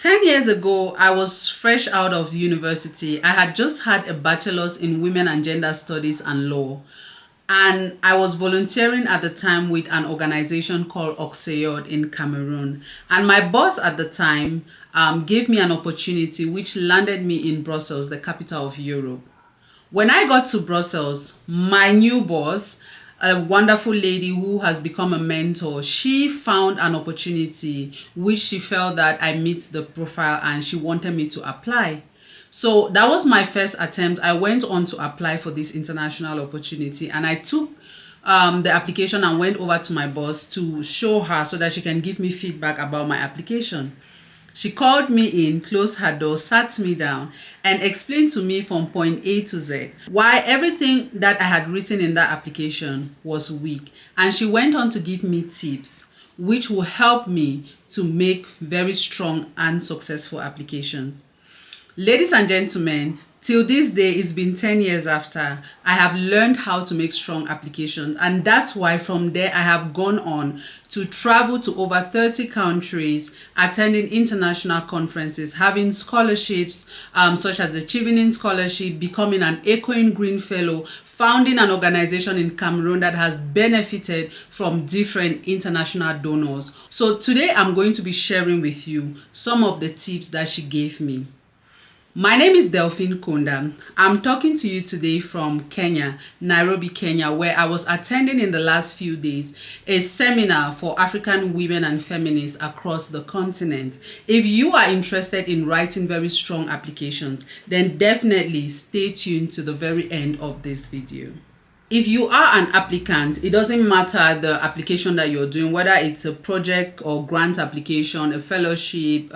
10 years ago, I was fresh out of university. I had just had a bachelor's in women and gender studies and law. And I was volunteering at the time with an organization called Oxeyod in Cameroon. And my boss at the time gave me an opportunity which landed me in Brussels, the capital of Europe. When I got to Brussels, my new boss, a wonderful lady who has become a mentor, she found an opportunity which she felt that I meet the profile and she wanted me to apply. So that was my first attempt. I went on to apply for this international opportunity and I took the application and went over to my boss to show her so that she can give me feedback about my application. She called me in, closed her door, sat me down, and explained to me from point A to Z why everything that I had written in that application was weak. And she went on to give me tips which will help me to make very strong and successful applications. Ladies and gentlemen, till this day, it's been 10 years after, I have learned how to make strong applications. And that's why from there, I have gone on to travel to over 30 countries, attending international conferences, having scholarships such as the Chevening Scholarship, becoming an Echoing Green Fellow, founding an organization in Cameroon that has benefited from different international donors. So today, I'm going to be sharing with you some of the tips that she gave me. My name is Delphine Konda. I'm talking to you today from Kenya, Nairobi, Kenya, where I was attending in the last few days a seminar for African women and feminists across the continent. If you are interested in writing very strong applications, then definitely stay tuned to the very end of this video. If you are an applicant, it doesn't matter the application that you're doing, whether it's a project or grant application, a fellowship,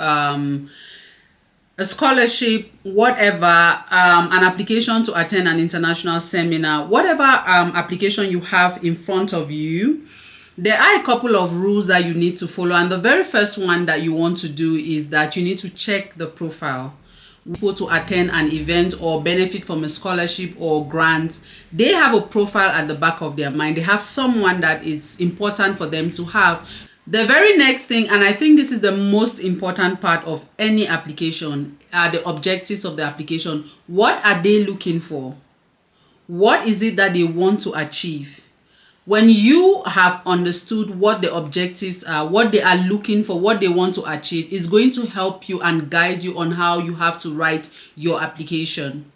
a scholarship, whatever, an application to attend an international seminar, whatever application you have in front of you, there are a couple of rules that you need to follow. And the very first one that you want to do is that you need to check the profile. People to attend an event or benefit from a scholarship or grant, they have a profile at the back of their mind. They have someone that it's important for them to have. The very next thing, and I think this is the most important part of any application, are the objectives of the application. What are they looking for? What is it that they want to achieve? When you have understood what the objectives are, what they are looking for, what they want to achieve, is going to help you and guide you on how you have to write your application.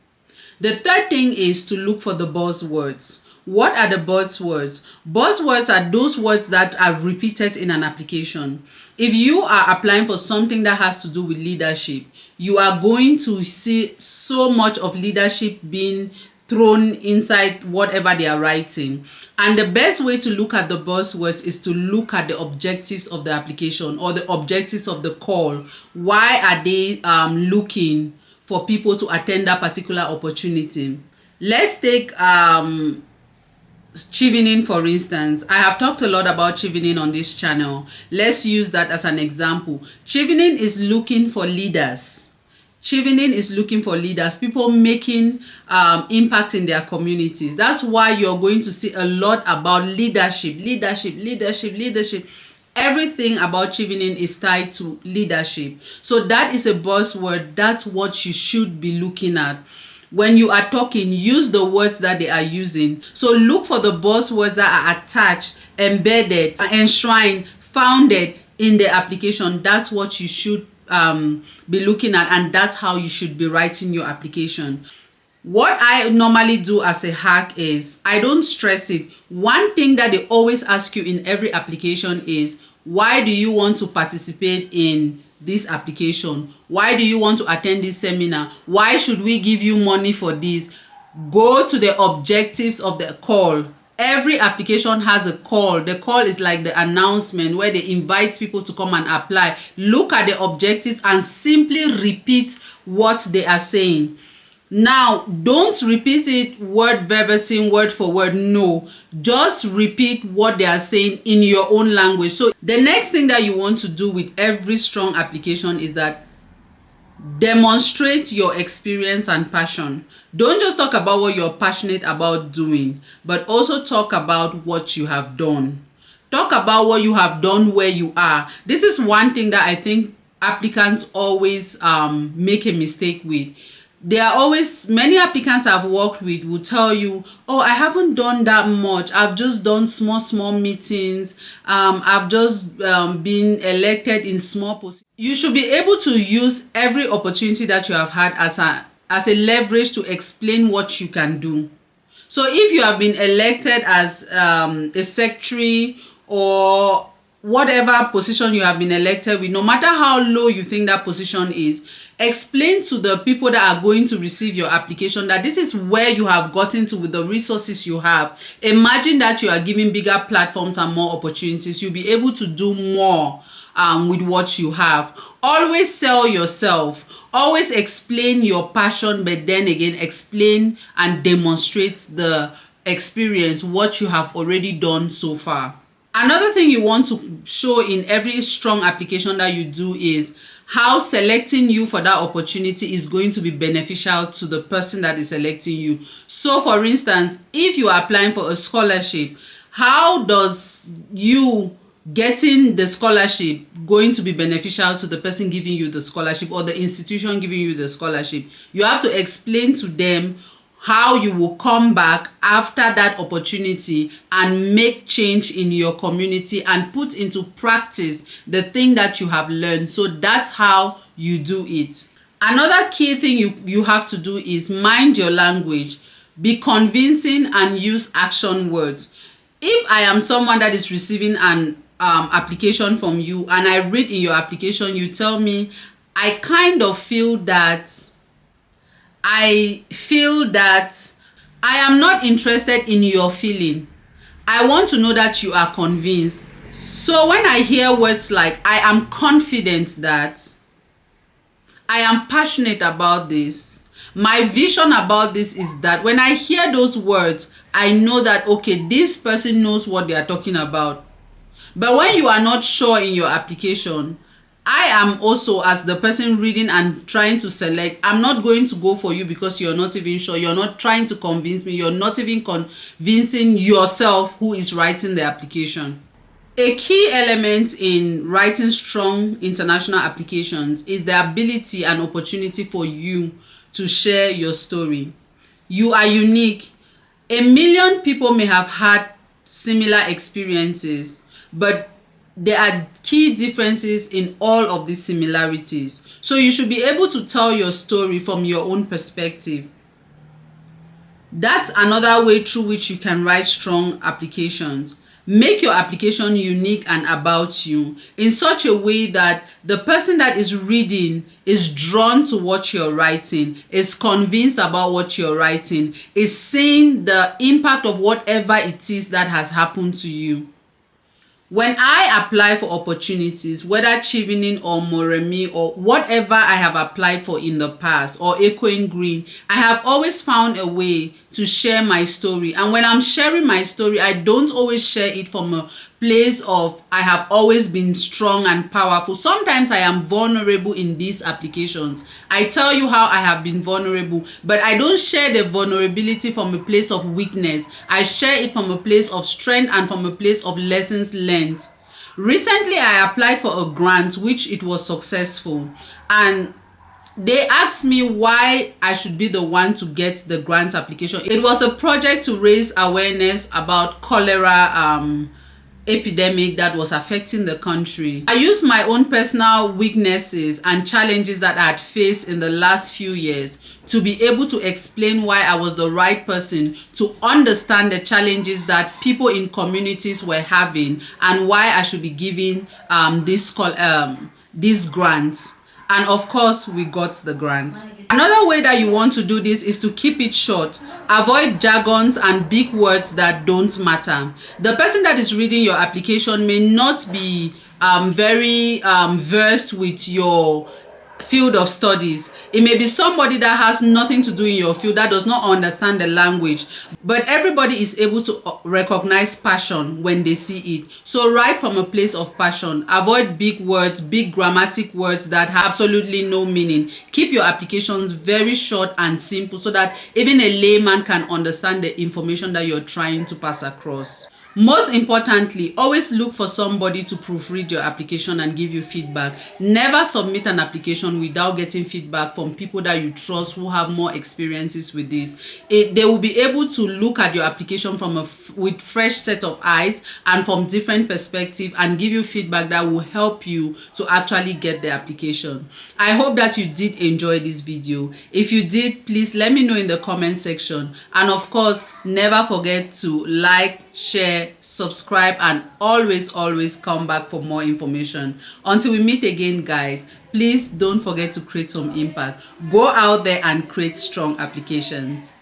The third thing is to look for the buzzwords. What are the buzzwords? Buzzwords are those words that are repeated in an application. If you are applying for something that has to do with leadership, you are going to see so much of leadership being thrown inside whatever they are writing. And the best way to look at the buzzwords is to look at the objectives of the application or the objectives of the call. Why are they looking for people to attend that particular opportunity? Let's take Chevening, for instance. I have talked a lot about Chevening on this channel. Let's use that as an example. Chevening is looking for leaders. Chevening is looking for leaders, people making impact in their communities. That's why you're going to see a lot about leadership. Everything about Chevening is tied to leadership. So that is a buzzword. That's what you should be looking at. When you are talking, use the words that they are using. So look for the buzzwords that are attached, embedded, enshrined, founded in the application. That's what you should be looking at, and that's how you should be writing your application. What I normally do as a hack is I don't stress it. One thing that they always ask you in every application is, why do you want to participate in this application? Why do you want to attend this seminar? Why should we give you money for this? Go to the objectives of the call. Every application has a call. The call is like the announcement where they invite people to come and apply. Look at the objectives and simply repeat what they are saying. Now, don't repeat it word verbatim, word for word. No, just repeat what they are saying in your own language. So the next thing that you want to do with every strong application is that demonstrate your experience and passion. Don't just talk about what you're passionate about doing, but also talk about what you have done. Talk about what you have done where you are. This is one thing that I think applicants always make a mistake with. There are always many applicants I've worked with will tell you, oh, I haven't done that much, I've just done small meetings, I've just been elected in small positions. You should be able to use every opportunity that you have had as a leverage to explain what you can do. So if you have been elected as a secretary or whatever position you have been elected with, no matter how low you think that position is, explain to the people that are going to receive your application that this is where you have gotten to with the resources you have. Imagine that you are given bigger platforms and more opportunities. You'll be able to do more with what you have. Always sell yourself. Always explain your passion, but then again, explain and demonstrate the experience, what you have already done so far. Another thing you want to show in every strong application that you do is how selecting you for that opportunity is going to be beneficial to the person that is selecting you. So for instance, if you are applying for a scholarship, how does you getting the scholarship going to be beneficial to the person giving you the scholarship or the institution giving you the scholarship? You have to explain to them how you will come back after that opportunity and make change in your community and put into practice the thing that you have learned. So that's how you do it. Another key thing you have to do is mind your language, be convincing, and use action words. If I am someone that is receiving an application from you and I read in your application, you tell me, I kind of feel that I am not interested in your feeling. I want to know that you are convinced. So when I hear words like I am confident that, I am passionate about this, my vision about this is that, when I hear those words, I know that, okay, this person knows what they are talking about. But when you are not sure in your application, I am also, as the person reading and trying to select, I'm not going to go for you because you're not even sure. You're not trying to convince me. You're not even convincing yourself who is writing the application. A key element in writing strong international applications is the ability and opportunity for you to share your story. You are unique. A million people may have had similar experiences, but there are key differences in all of these similarities. So you should be able to tell your story from your own perspective. That's another way through which you can write strong applications. Make your application unique and about you in such a way that the person that is reading is drawn to what you're writing, is convinced about what you're writing, is seeing the impact of whatever it is that has happened to you. When I apply for opportunities, whether Chivening or Moremi or whatever I have applied for in the past, or Echoing Green, I have always found a way to share my story. And when I'm sharing my story, I don't always share it from a place of I have always been strong and powerful. Sometimes I am vulnerable in these applications. I tell you how I have been vulnerable, but I don't share the vulnerability from a place of weakness. I share it from a place of strength and from a place of lessons learned. Recently, I applied for a grant, which it was successful, and they asked me why I should be the one to get the grant application. It was a project to raise awareness about cholera epidemic that was affecting the country. I used my own personal weaknesses and challenges that I had faced in the last few years to be able to explain why I was the right person to understand the challenges that people in communities were having and why I should be giving this grant. And of course, we got the grant. Another way that you want to do this is to keep it short. Avoid jargons and big words that don't matter. The person that is reading your application may not be very versed with your field of studies. It may be somebody that has nothing to do in your field, that does not understand the language, but everybody is able to recognize passion when they see it. So write from a place of passion. Avoid big words, big grammatic words that have absolutely no meaning. Keep your applications very short and simple so that even a layman can understand the information that you're trying to pass across. Most importantly, always look for somebody to proofread your application and give you feedback. Never submit an application without getting feedback from people that you trust who have more experiences with this. They will be able to look at your application from with fresh set of eyes and from different perspective and give you feedback that will help you to actually get the application. I hope that you did enjoy this video. If you did, please let me know in the comment section, and of course, never forget to like, share, subscribe, and always come back for more information. Until we meet again, guys, please don't forget to create some impact. Go out there and create strong applications.